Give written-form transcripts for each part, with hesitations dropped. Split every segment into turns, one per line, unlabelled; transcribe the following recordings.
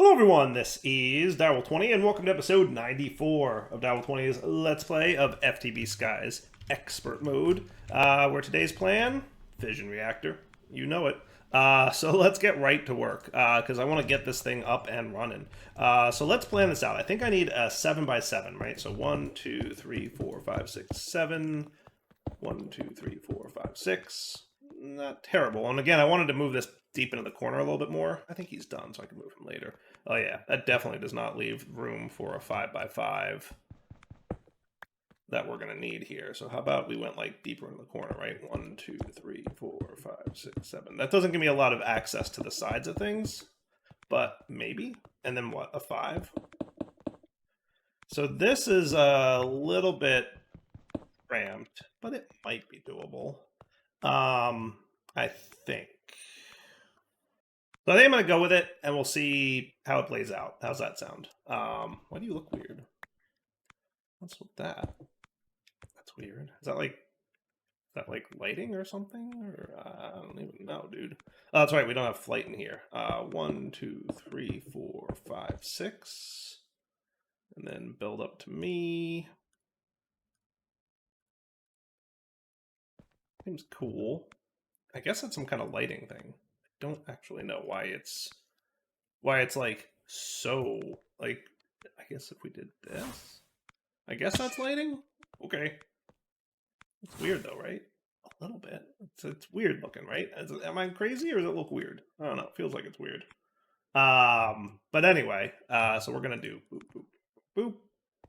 Hello everyone, this is Darwell20 and welcome to episode 94 of Darwell20's Let's Play of FTB Skies Expert Mode, where today's plan, Fission Reactor, you know it. So let's get right to work, because I want to get this thing up and running. So let's plan this out. I think I need a 7x7, right? So 1, 2, 3, 4, 5, 6, 7. 1, 2, 3, 4, 5, 6. Not terrible. And again, I wanted to move this deep into the corner a little bit more. I think he's done, so I can move him later. Oh yeah, that definitely does not leave room for a 5x5 that we're going to need here. So how about we went like deeper into the corner, right? 1, 2, 3, 4, 5, 6, 7. That doesn't give me a lot of access to the sides of things, but maybe. And then what, a 5? So this is a little bit cramped, but it might be doable. I think. So I think I'm going to go with it, and we'll see how it plays out. How's that sound? Why do you look weird? What's with that? That's weird. Is that like lighting or something? Or I don't even know, dude. Oh, that's right. We don't have flight in here. 1, 2, 3, 4, 5, 6. And then build up to me. Seems cool. I guess that's some kind of lighting thing. I don't actually know why it's like so like. I guess if we did this, I guess that's lighting. Okay, it's weird though, right? A little bit. It's weird looking, right? Am I crazy or does it look weird? I don't know. It feels like it's weird. But anyway, so we're gonna do boop boop boop.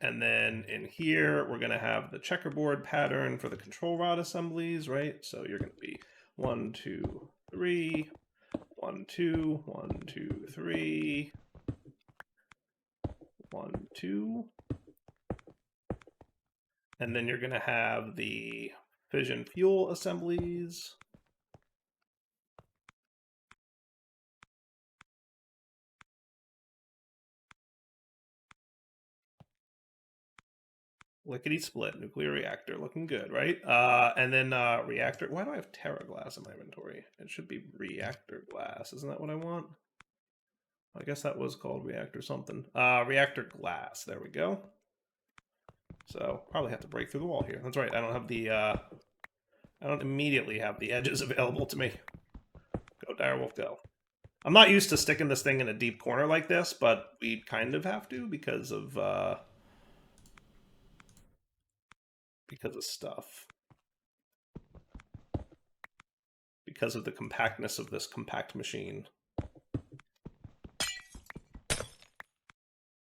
And then in here, we're going to have the checkerboard pattern for the control rod assemblies, right? So you're going to be 1, 2, 3, 1, 2, 1, 2, 3, 1, 2. And then you're going to have the fission fuel assemblies. Lickety split, nuclear reactor, looking good, right? And then reactor. Why do I have Terra glass in my inventory? It should be reactor glass. Isn't that what I want? I guess that was called reactor something. Reactor glass. There we go. So probably have to break through the wall here. That's right. I don't have the. I don't immediately have the edges available to me. Go, direwolf, go. I'm not used to sticking this thing in a deep corner like this, but we kind of have to because of stuff. Because of the compactness of this compact machine.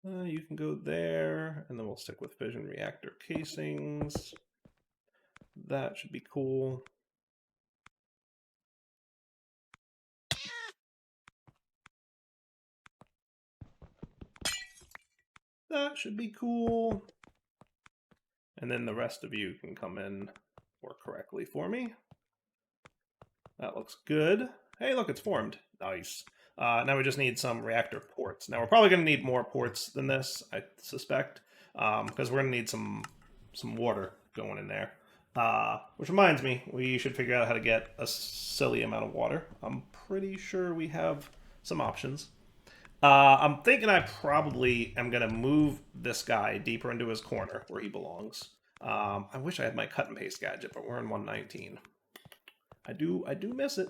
You can go there, and then we'll stick with fission reactor casings. That should be cool. That should be cool. And then the rest of you can come in more correctly for me. That looks good. Hey, look, it's formed. Nice. Now we just need some reactor ports. Now we're probably going to need more ports than this, I suspect, because we're going to need some water going in there. Which reminds me, we should figure out how to get a silly amount of water. I'm pretty sure we have some options. I'm thinking I probably am going to move this guy deeper into his corner where he belongs. I wish I had my cut and paste gadget, but we're in 119. I do miss it.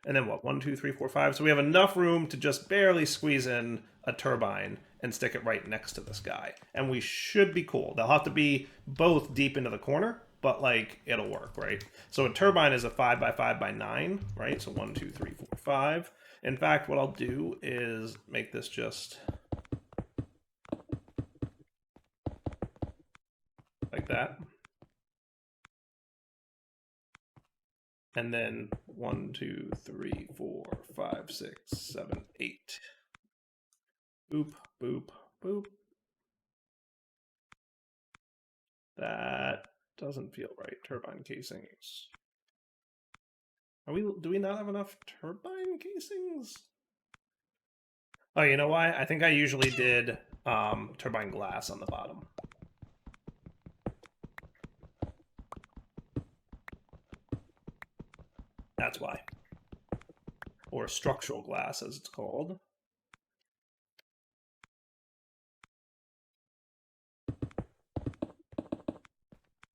And then what? 1, 2, 3, 4, 5. So we have enough room to just barely squeeze in a turbine and stick it right next to this guy. And we should be cool. They'll have to be both deep into the corner, but like it'll work, right? So a turbine is a 5x5x9, right? So 1, 2, 3, 4, 5. In fact, what I'll do is make this just like that. And then 1, 2, 3, 4, 5, 6, 7, 8. Boop, boop, boop. That doesn't feel right. Turbine casings. Do we not have enough turbine casings? Oh, you know why? I think I usually did turbine glass on the bottom. That's why. Or structural glass, as it's called.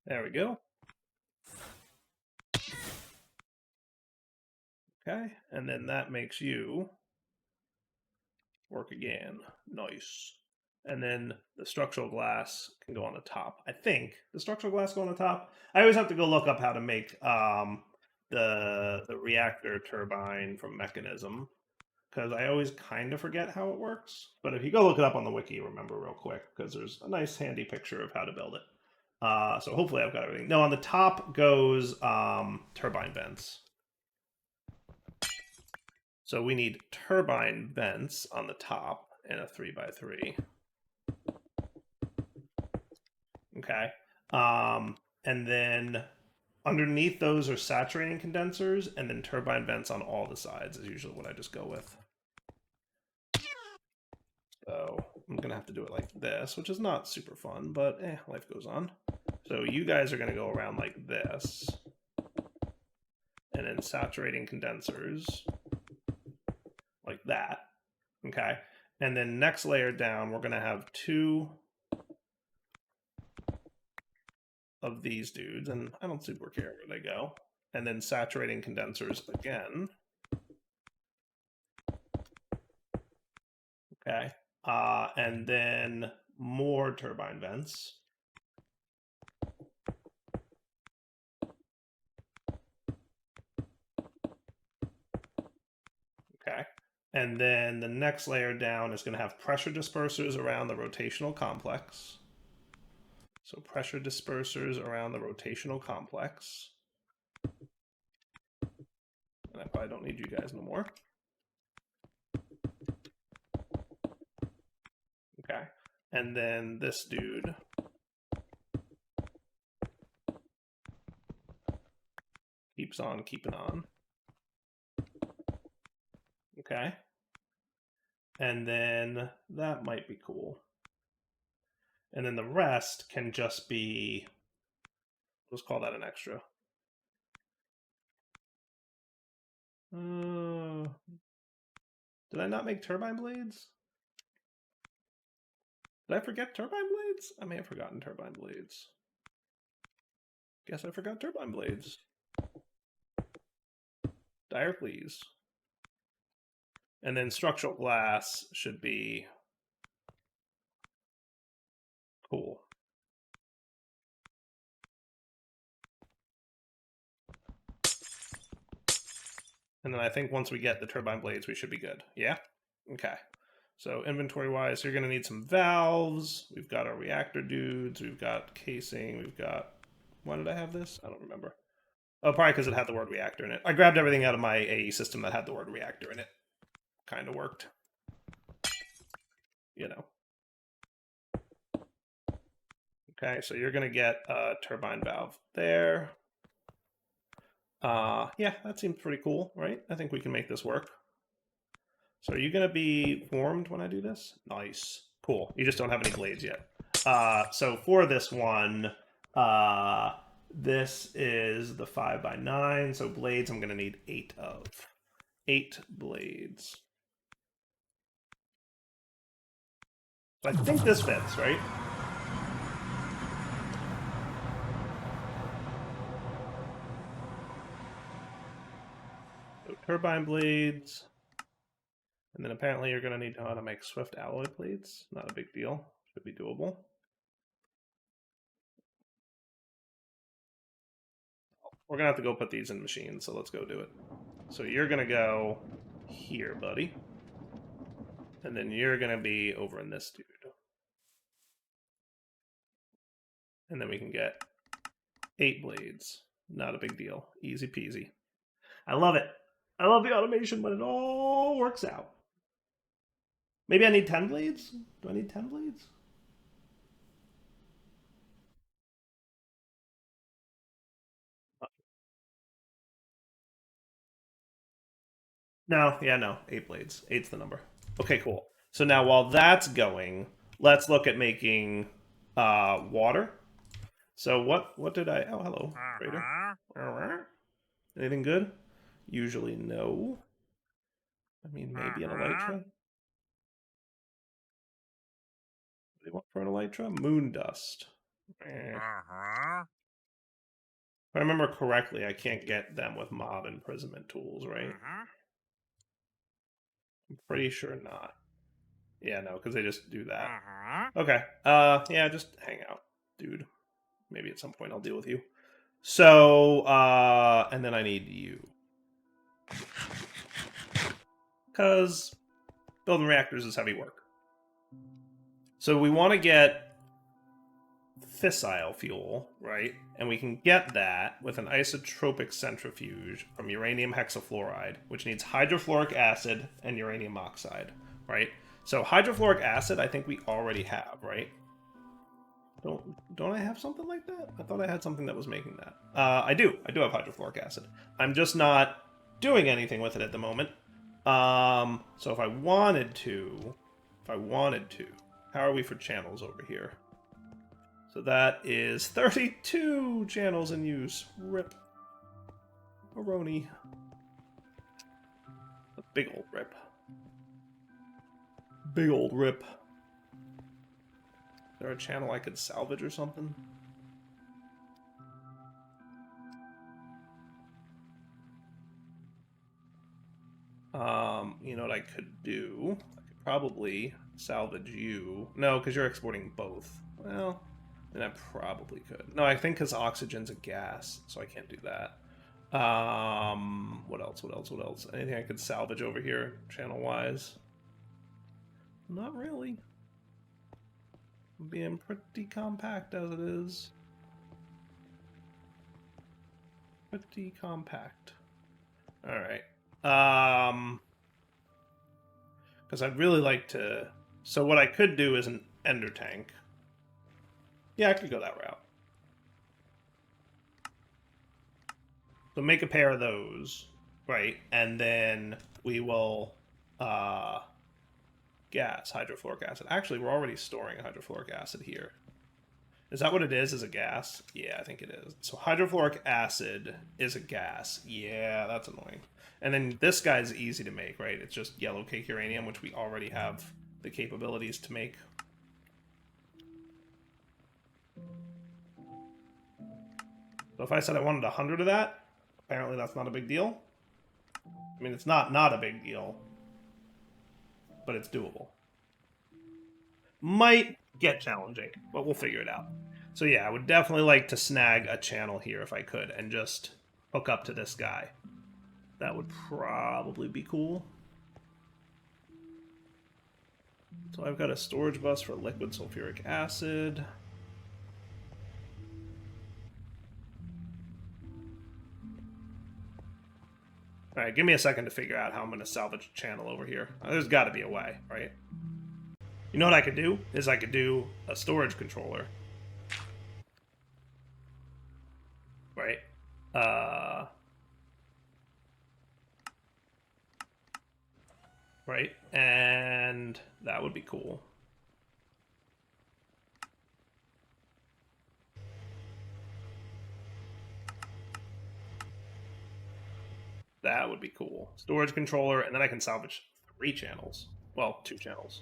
There we go. Okay, and then that makes you work again. Nice. And then the structural glass can go on the top. I think the structural glass go on the top. I always have to go look up how to make the reactor turbine from Mechanism, because I always kind of forget how it works. But if you go look it up on the wiki, remember real quick, because there's a nice handy picture of how to build it. So hopefully I've got everything. No, on the top goes turbine vents. So we need turbine vents on the top and a 3x3. Okay. And then underneath those are saturating condensers, and then turbine vents on all the sides is usually what I just go with. So I'm going to have to do it like this, which is not super fun, but life goes on. So you guys are going to go around like this. And then saturating condensers like that. Okay. And then next layer down, we're going to have 2 of these dudes, and I don't super care where they go. And then saturating condensers again. Okay. And then more turbine vents. Okay. And then the next layer down is going to have pressure dispersers around the rotational complex. So pressure dispersers around the rotational complex. And I probably don't need you guys no more. Okay. And then this dude. Keeps on keeping on. Okay. And then that might be cool. And then the rest can just be, let's call that an extra. Did I not make turbine blades? Did I forget turbine blades? I may have forgotten turbine blades. Guess I forgot turbine blades. Dire, please. And then structural glass should be cool. And then I think once we get the turbine blades, we should be good. Yeah? Okay. So inventory-wise, you're going to need some valves. We've got our reactor dudes. We've got casing. We've got... Why did I have this? I don't remember. Oh, probably because it had the word reactor in it. I grabbed everything out of my AE system that had the word reactor in it. Kind of worked. You know. Okay, so you're going to get a turbine valve there. Yeah, that seems pretty cool, right? I think we can make this work. So are you going to be formed when I do this? Nice. Cool. You just don't have any blades yet. So for this one, this is the 5x9. So blades I'm going to need 8 of. 8 blades. So I think this fits, right? So turbine blades. And then apparently you're going to need to know how to make swift alloy plates. Not a big deal. Should be doable. We're going to have to go put these in machines, so let's go do it. So you're going to go here, buddy. And then you're going to be over in this dude. And then we can get 8 blades. Not a big deal. Easy peasy. I love it. I love the automation, but it all works out. Maybe I need 10 blades? Do I need 10 blades? No, yeah, no. 8 blades. 8's the number. Okay, cool. So now while that's going, let's look at making water. So what did I... Oh, hello, trader. Anything good? Usually no. I mean, maybe an elytra. What do you want for an elytra? Moon dust. I remember correctly, I can't get them with mob imprisonment tools, right? I'm pretty sure not. Yeah, no, because they just do that. Okay. Yeah, just hang out, dude. Maybe at some point I'll deal with you. So, and then I need you. Because building reactors is heavy work. So we want to get fissile fuel, right? And we can get that with an isotropic centrifuge from uranium hexafluoride, which needs hydrofluoric acid and uranium oxide, right? So hydrofluoric acid, I think we already have, right? Don't I have something like that? I thought I had something that was making that. I do. I do have hydrofluoric acid. I'm just not doing anything with it at the moment. So if I wanted to, how are we for channels over here? So that is 32 channels in use. Rip. Aroni. A big old rip. Big old rip. Is there a channel I could salvage or something? You know what I could do? I could probably salvage you. No, because you're exporting both. Well, then I probably could. No, I think because oxygen's a gas, so I can't do that. What else? What else? What else? Anything I could salvage over here, channel-wise? Not really. I'm being pretty compact as it is. Pretty compact. Alright. Because I'd really like to... So what I could do is an ender tank. Yeah, I could go that route. So make a pair of those, right? And then we will gas, hydrofluoric acid. Actually, we're already storing hydrofluoric acid here. Is that what it is a gas? Yeah, I think it is. So hydrofluoric acid is a gas. Yeah, that's annoying. And then this guy's easy to make, right? It's just yellow cake uranium, which we already have the capabilities to make. So if I said I wanted 100 of that, apparently that's not a big deal. I mean, it's not a big deal, but it's doable. Might get challenging, but we'll figure it out. So yeah, I would definitely like to snag a channel here if I could and just hook up to this guy. That would probably be cool. So I've got a storage bus for liquid sulfuric acid. Alright, give me a second to figure out how I'm going to salvage a channel over here. There's got to be a way, right? You know what I could do? Is I could do a storage controller. Right? Right? And that would be cool. That would be cool. Storage controller, and then I can salvage 3 channels. Well, 2 channels.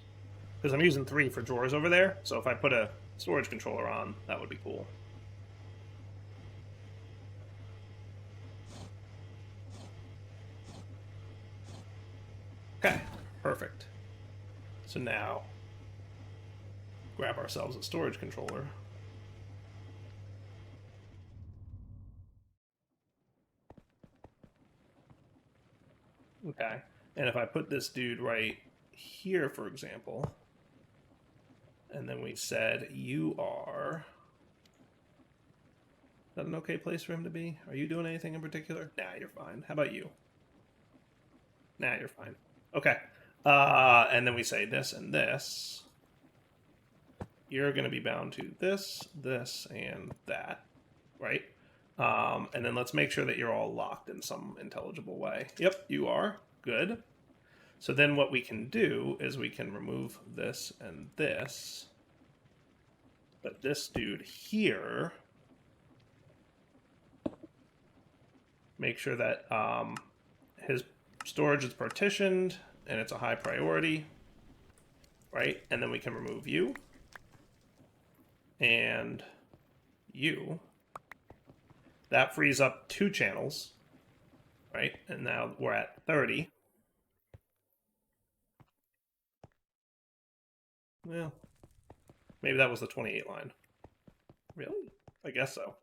Because I'm using 3 for drawers over there, so if I put a storage controller on, that would be cool. Okay, perfect. So now, grab ourselves a storage controller. Okay, and if I put this dude right here, for example, and then we said, you are... Is that an okay place for him to be? Are you doing anything in particular? Nah, you're fine. How about you? Nah, you're fine. Okay. And then we say this and this. You're going to be bound to this, this, and that, right? And then let's make sure that you're all locked in some intelligible way. Yep, you are. Good. So then what we can do is we can remove this and this. But this dude here, make sure that his storage is partitioned and it's a high priority, right? And then we can remove you and you. That frees up 2 channels, right? And now we're at 30. Well, maybe that was the 28 line. Really? I guess so.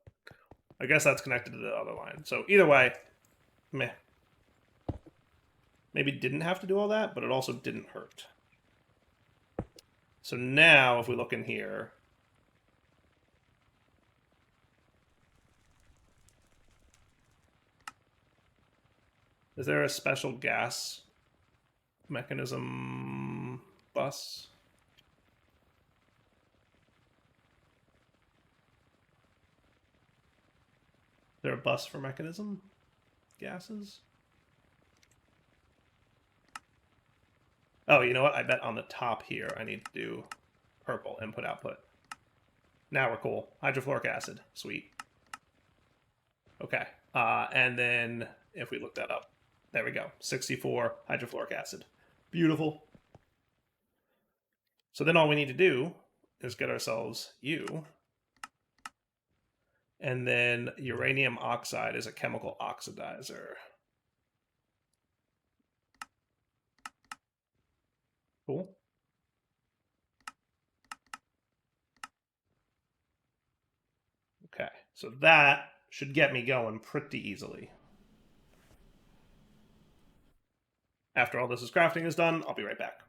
I guess that's connected to the other line. So either way, meh. Maybe didn't have to do all that, but it also didn't hurt. So now, if we look in here, is there a special gas mechanism bus? Is there a bus for mechanism gases? Oh, you know what? I bet on the top here I need to do purple input output. Now we're cool. Hydrofluoric acid. Sweet. Okay. And then if we look that up, there we go. 64 hydrofluoric acid. Beautiful. So then all we need to do is get ourselves U. And then uranium oxide is a chemical oxidizer. Cool. Okay, so that should get me going pretty easily. After all this crafting is done, I'll be right back.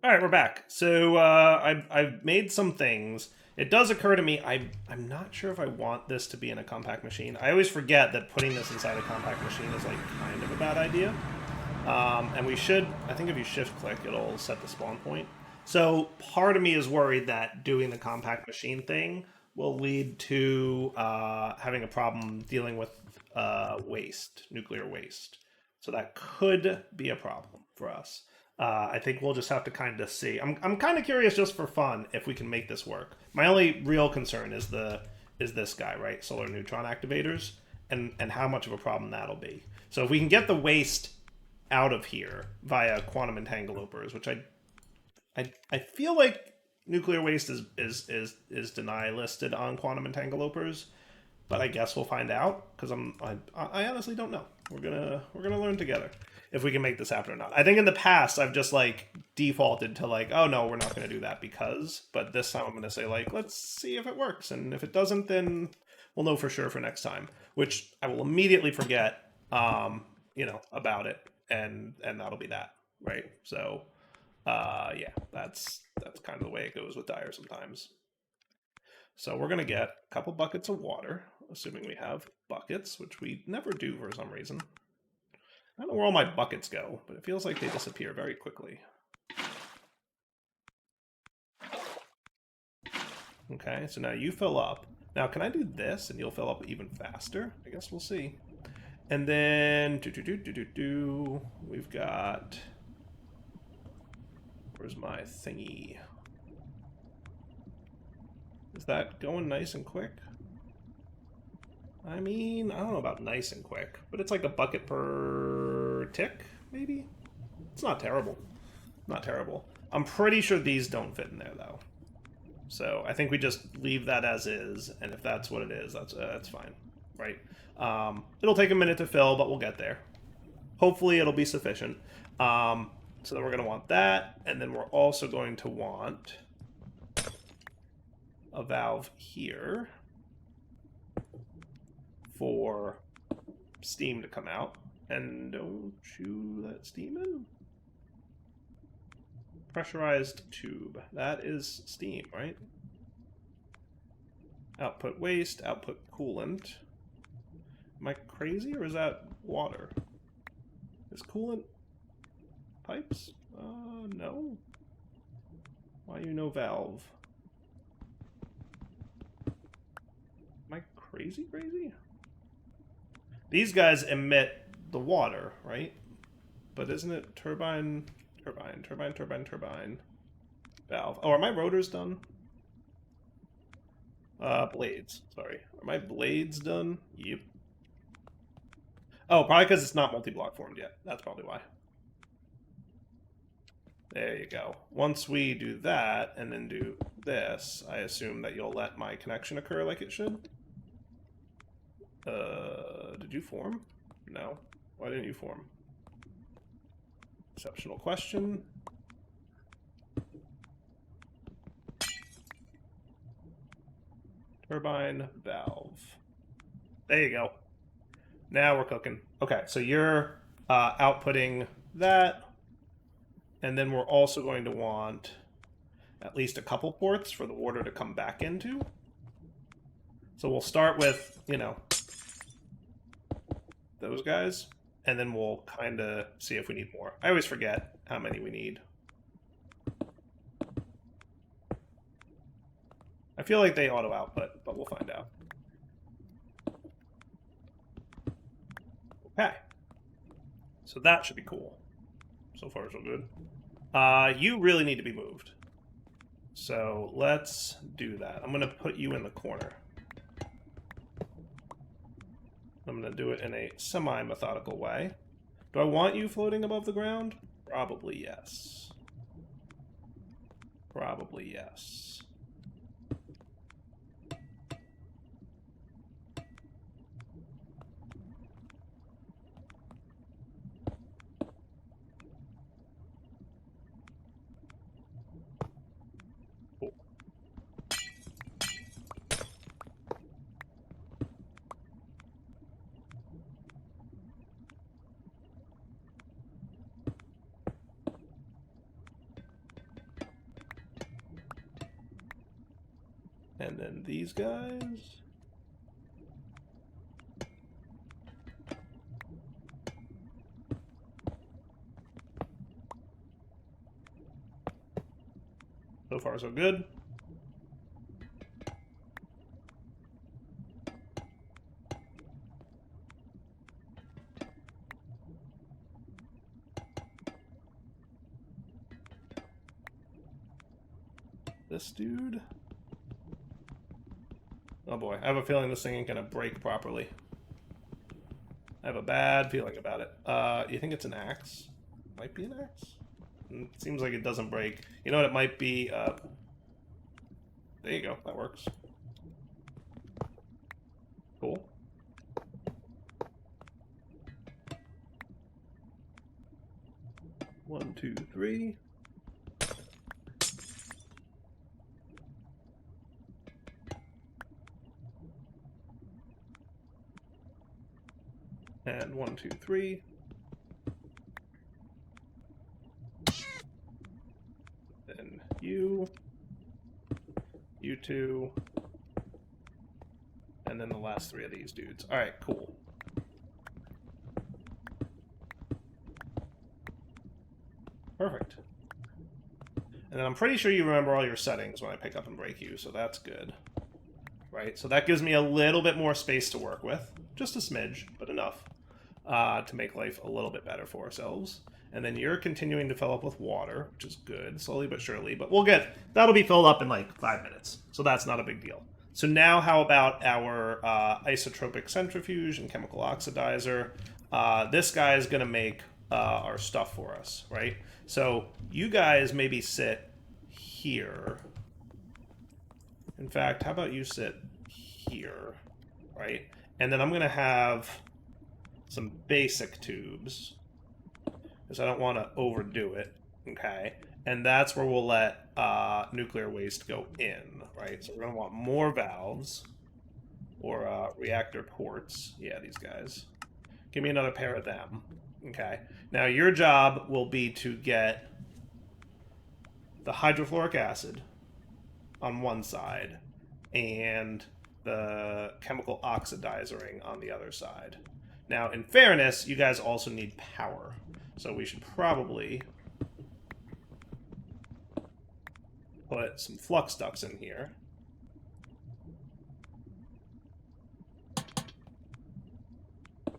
All right, we're back. So I've made some things. It does occur to me, I'm not sure if I want this to be in a compact machine. I always forget that putting this inside a compact machine is like kind of a bad idea. And we should, I think if you shift click, it'll set the spawn point. So part of me is worried that doing the compact machine thing will lead to having a problem dealing with waste, nuclear waste. So that could be a problem for us. I think we'll just have to kind of see. I'm kind of curious, just for fun, if we can make this work. My only real concern is this guy, right? Solar neutron activators, and how much of a problem that'll be. So if we can get the waste out of here via quantum entanglements, which I feel like nuclear waste is deny listed on quantum entanglements, but I guess we'll find out, because I honestly don't know. We're gonna learn together if we can make this happen or not. I think in the past I've just like defaulted to like, oh no, we're not gonna do that because, but this time I'm gonna say like, let's see if it works, and if it doesn't, then we'll know for sure for next time, which I will immediately forget, about it, and that'll be that, right? So, yeah, that's kind of the way it goes with Dire sometimes. So we're gonna get a couple buckets of water, assuming we have buckets, which we never do for some reason. I don't know where all my buckets go, but it feels like they disappear very quickly. Okay, so now you fill up. Now, can I do this and you'll fill up even faster? I guess we'll see. And then, we've got... Where's my thingy? Is that going nice and quick? I mean, I don't know about nice and quick, but it's like a bucket per tick, maybe? It's not terrible. Not terrible. I'm pretty sure these don't fit in there, though. So I think we just leave that as is, and if that's what it is, that's fine, right? It'll take a minute to fill, but we'll get there. Hopefully it'll be sufficient. So then we're going to want that, and then we're also going to want a valve here for steam to come out. And don't you let steam in? Pressurized tube. That is steam, right? Output waste, output coolant. Am I crazy, or is that water? Is coolant pipes? No. Why you no valve? Am I crazy? These guys emit the water, right? But isn't it turbine, valve? Oh, are my rotors done? Blades, sorry. Are my blades done? Yep. Oh, probably because it's not multi-block formed yet. That's probably why. There you go. Once we do that, and then do this, I assume that you'll let my connection occur like it should. Did you form? No. Why didn't you form? Exceptional question. Turbine valve. There you go. Now we're cooking. Okay, so you're outputting that. And then we're also going to want at least a couple ports for the water to come back into. So we'll start with, you know, those guys. And then we'll kind of see if we need more. I always forget how many we need. I feel like they auto-output, but we'll find out. Okay. So that should be cool. So far, so good. You really need to be moved. So let's do that. I'm going to put you in the corner. I'm going to do it in a semi-methodical way. Do I want you floating above the ground? Probably yes. Probably yes. Cool. And then these guys. So far, so good. This dude. Oh boy, I have a feeling this thing ain't gonna break properly. I have a bad feeling about it. You think it's an axe? Might be an axe? It seems like it doesn't break. You know what it might be? There you go, that works. Cool. One, two, three. And 1, 2, 3. Then you two, and then the last 3 of these dudes. All right, cool. Perfect. And then I'm pretty sure you remember all your settings when I pick up and break you, so that's good. Right, so that gives me a little bit more space to work with. Just a smidge, but enough to make life a little bit better for ourselves. And then you're continuing to fill up with water, which is good, slowly but surely. But that'll be filled up in like 5 minutes, so that's not a big deal. So now how about our isotropic centrifuge and chemical oxidizer? This guy is going to make our stuff for us, right? So you guys maybe sit here. In fact, how about you sit here, right? And then I'm going to have some basic tubes, because I don't want to overdo it, okay? And that's where we'll let nuclear waste go in, right? So we're going to want more valves, or reactor ports. Yeah, these guys. Give me another pair of them, okay? Now your job will be to get the hydrofluoric acid on one side and the chemical oxidizing on the other side. Now, in fairness, you guys also need power. So we should probably put some flux ducts in here.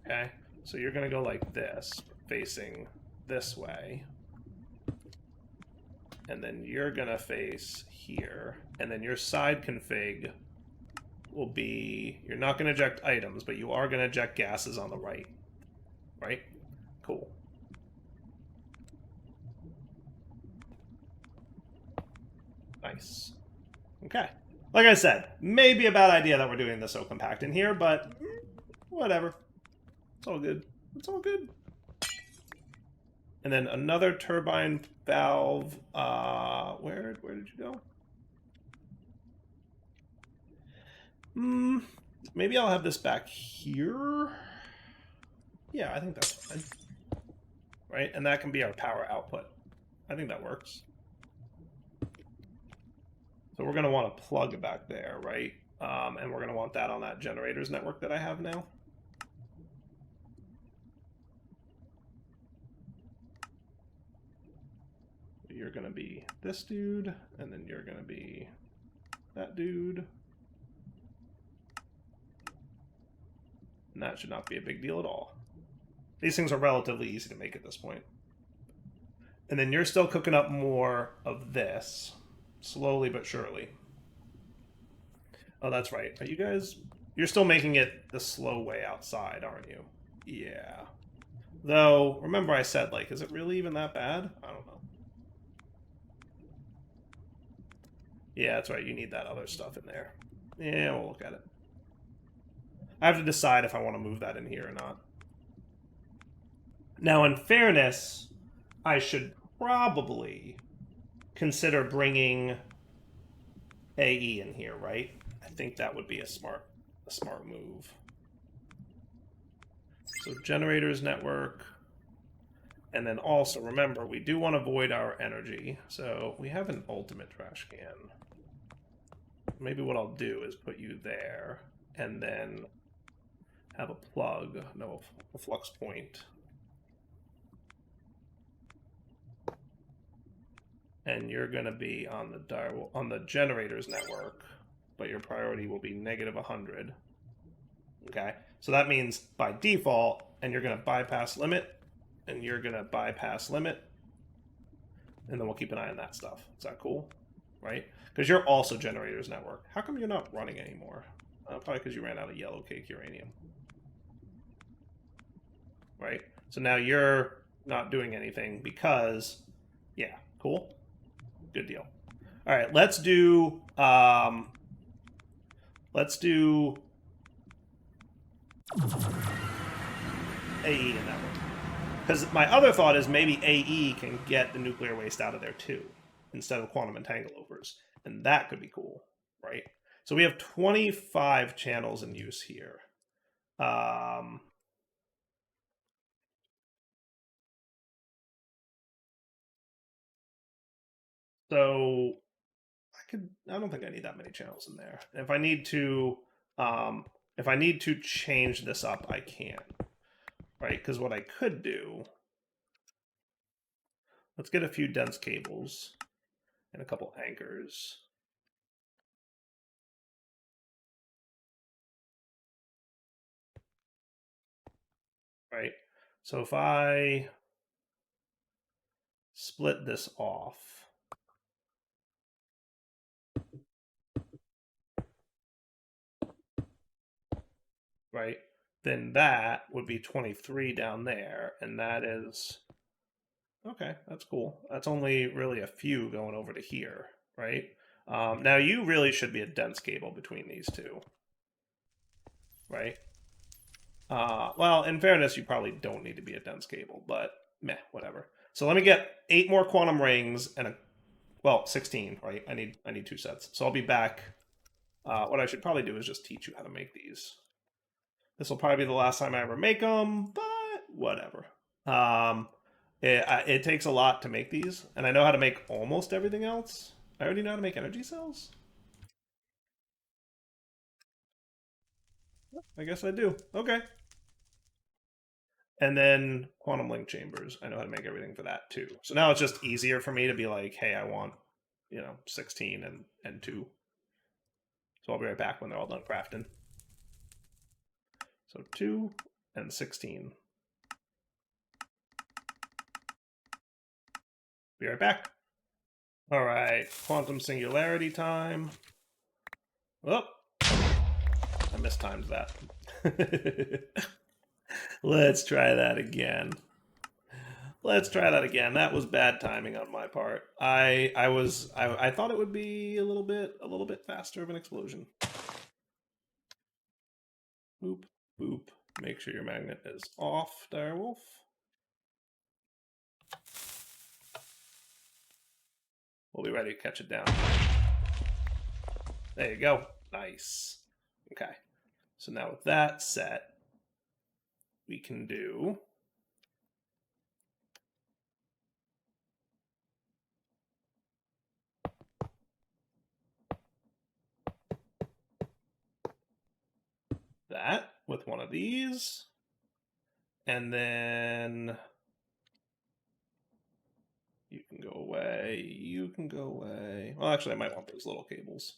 Okay, so you're going to go like this, facing this way. And then you're going to face here. And then your side config will be, you're not going to eject items, but you are going to eject gases on the right. Right? Cool. Nice. Okay. Like I said, maybe a bad idea that we're doing this so compact in here, but Whatever. It's all good. It's all good. And then another turbine valve. Where did you go? Maybe I'll have this back here. Yeah, I think that's fine. Right, and that can be our power output. I think that works. So we're going to want a plug back there, right? And we're going to want that on that generators network that I have now. You're going to be this dude, and then you're going to be that dude. And that should not be a big deal at all. These things are relatively easy to make at this point. And then you're still cooking up more of this, slowly but surely. Oh, that's right. Are you guys... You're still making it the slow way outside, aren't you? Yeah. Though, remember I said, like, is it really even that bad? I don't know. Yeah, that's right. You need that other stuff in there. Yeah, we'll look at it. I have to decide if I want to move that in here or not. Now, in fairness, I should probably consider bringing AE in here, right? I think that would be a smart move. So generators network. And then also, remember, we do want to void our energy. So we have an ultimate trash can. Maybe what I'll do is put you there, and then have a plug, no, a flux point. And you're going to be on the generators network, but your priority will be -100. Okay, so that means by default, and you're going to bypass limit, and you're going to bypass limit, and then we'll keep an eye on that stuff. Is that cool? Right? Because you're also generators network. How come you're not running anymore? Probably because you ran out of yellow cake uranium. Right? So now you're not doing anything because, yeah, cool. Good deal. All right, let's do AE in that one. Because my other thought is maybe AE can get the nuclear waste out of there too, instead of quantum entangleovers. And that could be cool, right? So we have 25 channels in use here. So I don't think I need that many channels in there. If I need to change this up, I can, right? Because what I could do, let's get a few dense cables and a couple anchors. Right? So if I split this off, right, then that would be 23 down there, and that is, okay, that's cool. That's only really a few going over to here, right? Now you really should be a dense cable between these two, right? Well, in fairness, you probably don't need to be a dense cable, but meh, whatever. So let me get 8 more quantum rings and 16, right? I need 2 sets. So I'll be back. What I should probably do is just teach you how to make these. This will probably be the last time I ever make them, but whatever. It takes a lot to make these, and I know how to make almost everything else. I already know how to make energy cells. I guess I do. Okay. And then quantum link chambers. I know how to make everything for that too. So now it's just easier for me to be like, hey, I want, 16 and 2. So I'll be right back when they're all done crafting. So 2 and 16. Be right back. All right, quantum singularity time. Oh, I mistimed that. Let's try that again. That was bad timing on my part. I thought it would be a little bit faster of an explosion. Boop, boop, Make sure your magnet is off, Direwolf. We'll be ready to catch it down. There you go. Nice. Okay. So now with that set, we can do that with one of these. And then you can go away. You can go away. Well, actually, I might want those little cables.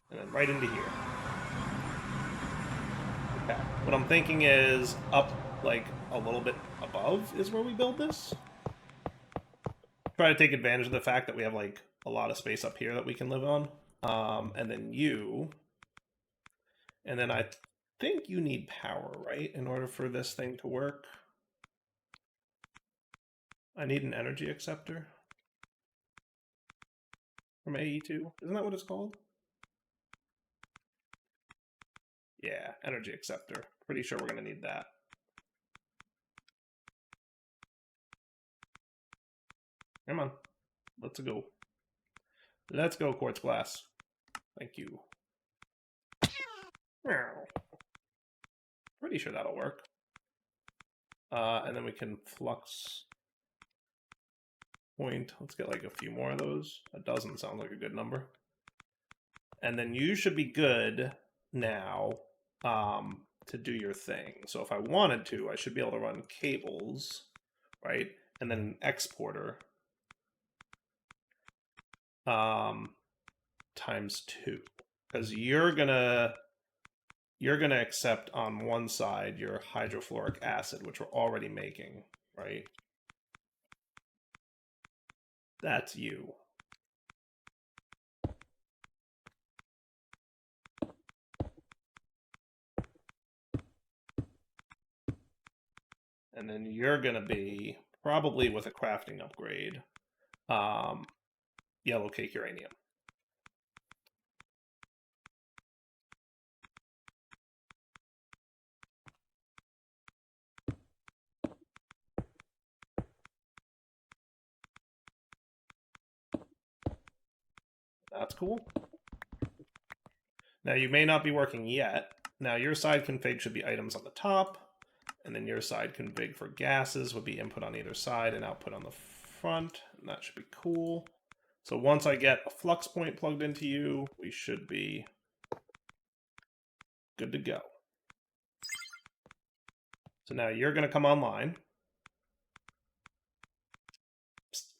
And then right into here. Okay. What I'm thinking is up like a little bit above is where we build this. Try to take advantage of the fact that we have like a lot of space up here that we can live on. And then you. And then I think you need power, right? In order for this thing to work. I need an energy acceptor from AE2. Isn't that what it's called? Yeah, energy acceptor. Pretty sure we're going to need that. Come on. Let's go. Let's go, quartz glass. Thank you. Pretty sure that'll work. And then we can flux point. Let's get like a few more of those. A dozen sounds like a good number. And then you should be good now to do your thing. So if I wanted to, I should be able to run cables, right? And then an exporter times 2. Because you're gonna accept on one side your hydrofluoric acid, which we're already making, right? That's you. And then you're gonna be, probably with a crafting upgrade, yellow cake uranium. That's cool. Now you may not be working yet. Now your side config should be items on the top, and then your side config for gases would be input on either side and output on the front, and that should be cool. So once I get a flux point plugged into you, we should be good to go. So now you're going to come online. Psst.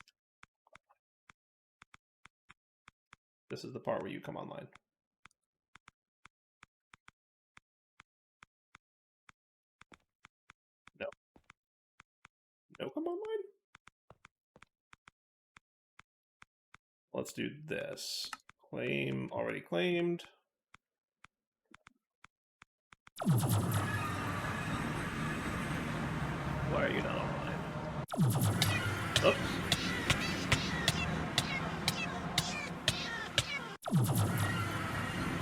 This is the part where you come online. No. No come online? Let's do this. Claim, already claimed. Why are you not online? Oops.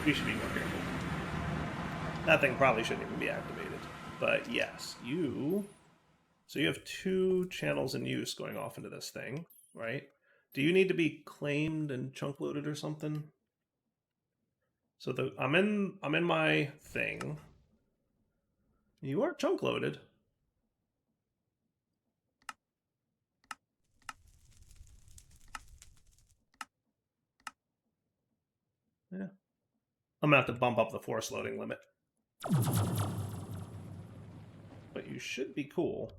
We should be more careful. That thing probably shouldn't even be activated. But yes, you... So you have 2 channels in use going off into this thing, right? Do you need to be claimed and chunk loaded or something? So I'm in my thing. You are chunk loaded. Yeah. I'm gonna have to bump up the force loading limit. But you should be cool.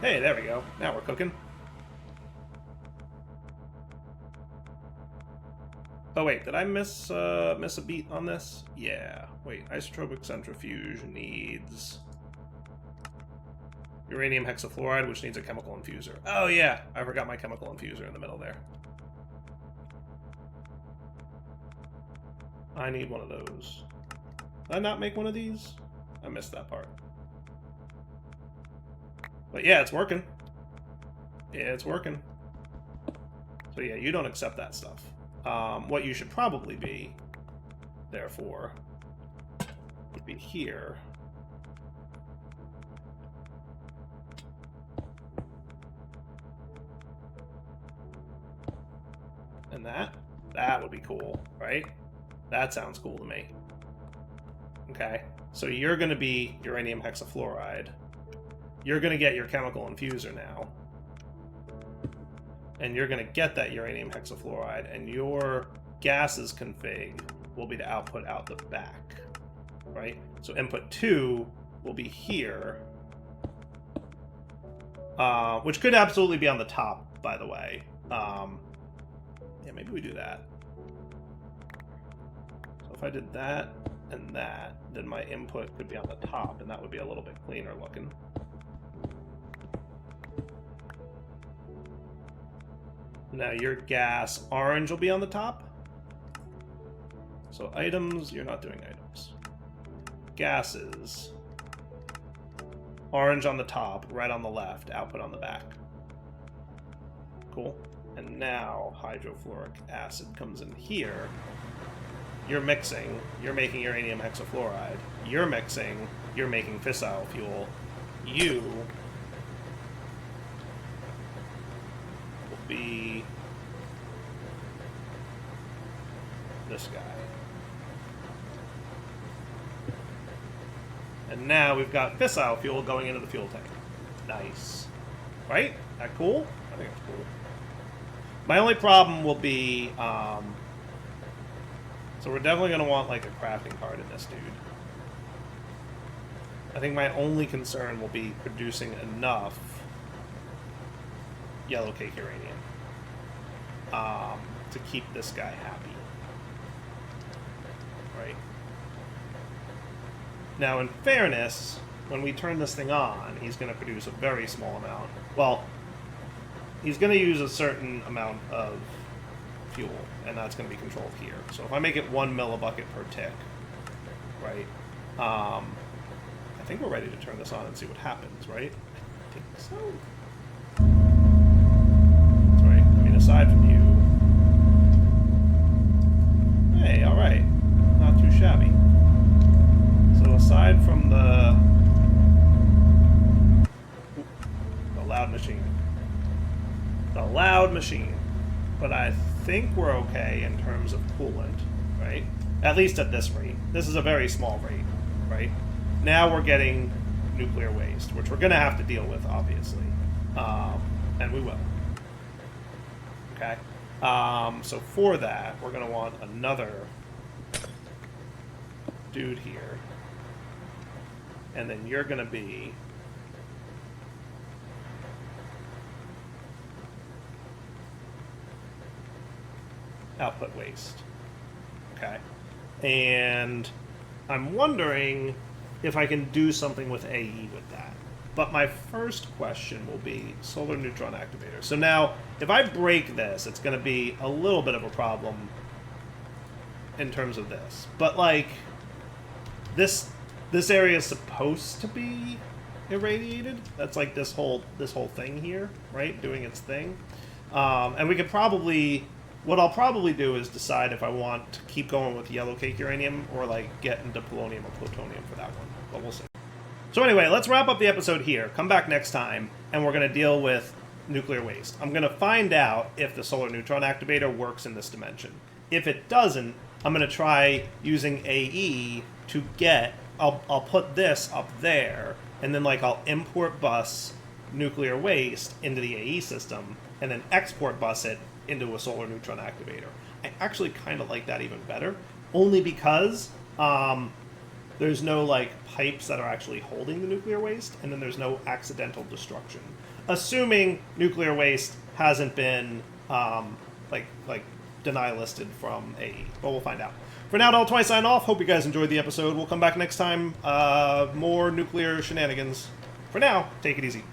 Hey, there we go. Now we're cooking. Oh wait, did I miss a beat on this? Yeah. Wait, isotropic centrifuge needs uranium hexafluoride, which needs a chemical infuser. Oh yeah, I forgot my chemical infuser in the middle there. I need one of those. Did I not make one of these? I missed that part. But yeah, it's working. Yeah, it's working. So yeah, you don't accept that stuff. What you should probably be, therefore, would be here. And that would be cool, right? That sounds cool to me. Okay, so you're going to be uranium hexafluoride. You're going to get your chemical infuser now. And you're going to get that uranium hexafluoride, and your gases config will be to output out the back, right? So input 2 will be here, which could absolutely be on the top, by the way. Yeah, maybe we do that. So if I did that and that, then my input could be on the top, and that would be a little bit cleaner looking. Now your gas orange will be on the top. So items, you're not doing items. Gases. Orange on the top, red on the left, output on the back. Cool. And now hydrofluoric acid comes in here. You're mixing, you're making uranium hexafluoride. You're mixing, you're making fissile fuel. You will be this guy. And now we've got fissile fuel going into the fuel tank. Nice. Right? That cool? I think it's cool. My only problem will be, so we're definitely going to want like a crafting card in this dude. I think my only concern will be producing enough yellow cake uranium to keep this guy happy. Right? Now, in fairness, when we turn this thing on, he's going to produce a very small amount. Well, he's going to use a certain amount of fuel, and that's going to be controlled here. So if I make it 1 millibucket per tick, right, I think we're ready to turn this on and see what happens, right? I think so. That's right. I mean, aside from you... Hey, alright. Not too shabby. So aside from the loud machine. The loud machine. But I think we're okay in terms of coolant, right? At least at this rate. This is a very small rate, right? Now we're getting nuclear waste, which we're going to have to deal with, obviously. And we will. Okay? So for that, we're going to want another dude here. And then you're going to be... output waste. Okay. And I'm wondering if I can do something with AE with that. But my first question will be solar neutron activator. So now, if I break this, it's going to be a little bit of a problem in terms of this. But like, this area is supposed to be irradiated. That's like this whole thing here, right? Doing its thing. And we could probably... What I'll probably do is decide if I want to keep going with yellow cake uranium or like get into polonium or plutonium for that one. But we'll see. So anyway, let's wrap up the episode here. Come back next time, and we're going to deal with nuclear waste. I'm going to find out if the solar neutron activator works in this dimension. If it doesn't, I'm going to try using AE to get... I'll put this up there, and then like I'll import bus nuclear waste into the AE system, and then export bus it into a solar neutron activator. I actually kind of like that even better, only because there's no like pipes that are actually holding the nuclear waste, and then there's no accidental destruction. Assuming nuclear waste hasn't been like deny listed from AE, but we'll find out. For now, I'll twice sign off. Hope you guys enjoyed the episode. We'll come back next time. More nuclear shenanigans. For now, take it easy.